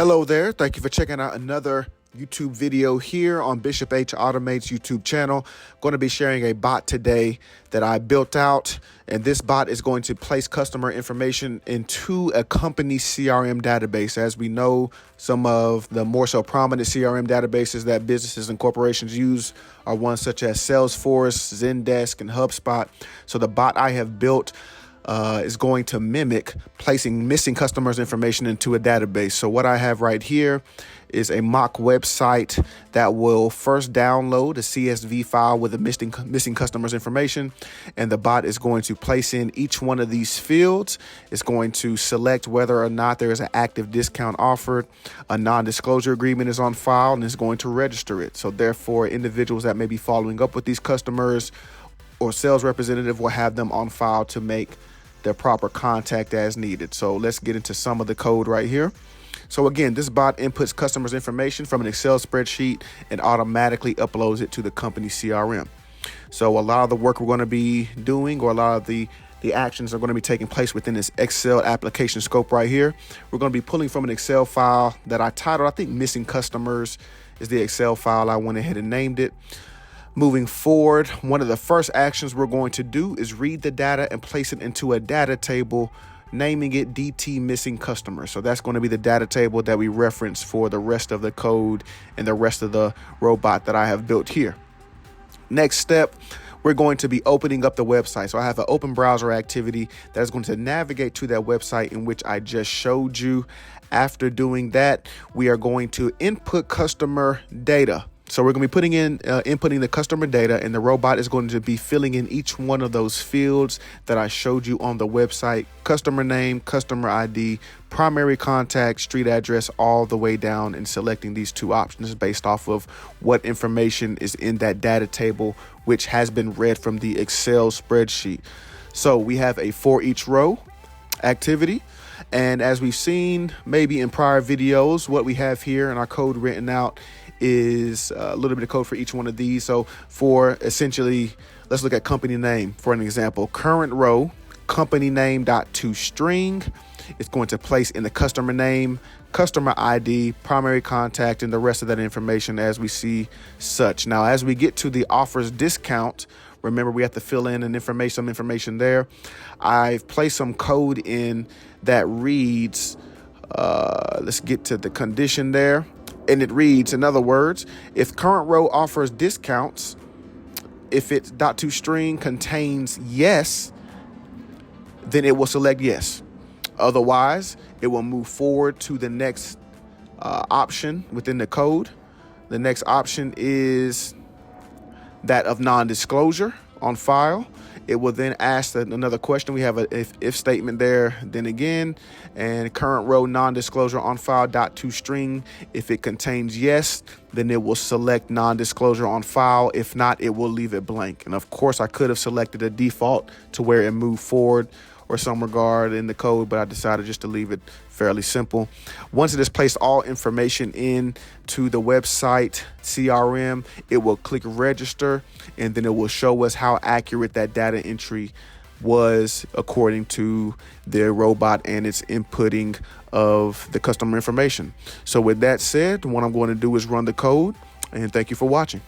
Hello there. Thank you for checking out another YouTube video here on Bishop H Automate's YouTube channel. I'm going to be sharing a bot today that I built out, and this bot is going to place customer information into a company CRM database. As we know, some of the more so prominent CRM databases that businesses and corporations use are ones such as Salesforce, Zendesk, and HubSpot. So the bot I have built is going to mimic placing missing customers' information into a database. So what I have right here is a mock website that will first download a CSV file with the missing customers' information, and the bot is going to place in each one of these fields. It's going to select whether or not there is an active discount offered, a non-disclosure agreement is on file, and it's going to register it. So therefore, individuals that may be following up with these customers or sales representative will have them on file to make their proper contact as needed. So let's get into some of the code right here. So again, this bot inputs customers' information from an Excel spreadsheet and automatically uploads it to the company CRM. So a lot of the work we're going to be doing, or a lot of the actions are going to be taking place within this Excel application scope right here. We're going to be pulling from an Excel file that I titled, I think Missing Customers is the Excel file. I went ahead and named it. Moving forward, one of the first actions we're going to do is read the data and place it into a data table, naming it DT Missing Customer. So that's going to be the data table that we reference for the rest of the code and the rest of the robot that I have built here. Next step, we're going to be opening up the website. So I have an open browser activity that is going to navigate to that website in which I just showed you. After doing that, we are going to input customer data. So we're going to be putting in, inputting the customer data, and the robot is going to be filling in each one of those fields that I showed you on the website: customer name, customer ID, primary contact, street address, all the way down, and selecting these two options based off of what information is in that data table, which has been read from the Excel spreadsheet. So we have a for each row activity. And as we've seen maybe in prior videos, what we have here in our code written out is a little bit of code for each one of these. So for essentially, let's look at company name for an example. Current row, company name dot toString. It's going to place in the customer name, customer ID, primary contact, and the rest of that information as we see such. Now, as we get to the offers discount, remember we have to fill in some information there. I've placed some code in that reads, let's get to the condition there. And it reads, in other words, if current row offers discounts, if its .toString contains yes, then it will select yes. Otherwise, it will move forward to the next option within the code. The next option is that of non-disclosure on file. It will then ask another question. We have a if statement there, then again, and current row non-disclosure on file .toString. If it contains yes, then it will select non-disclosure on file. If not, it will leave it blank. And of course, I could have selected a default to where it moved forward or some regard in the code, but I decided just to leave it fairly simple. Once it has placed all information in to the website CRM, it will click register, and then it will show us how accurate that data entry was according to the robot and its inputting of the customer information. So with that said, what I'm going to do is run the code, and thank you for watching.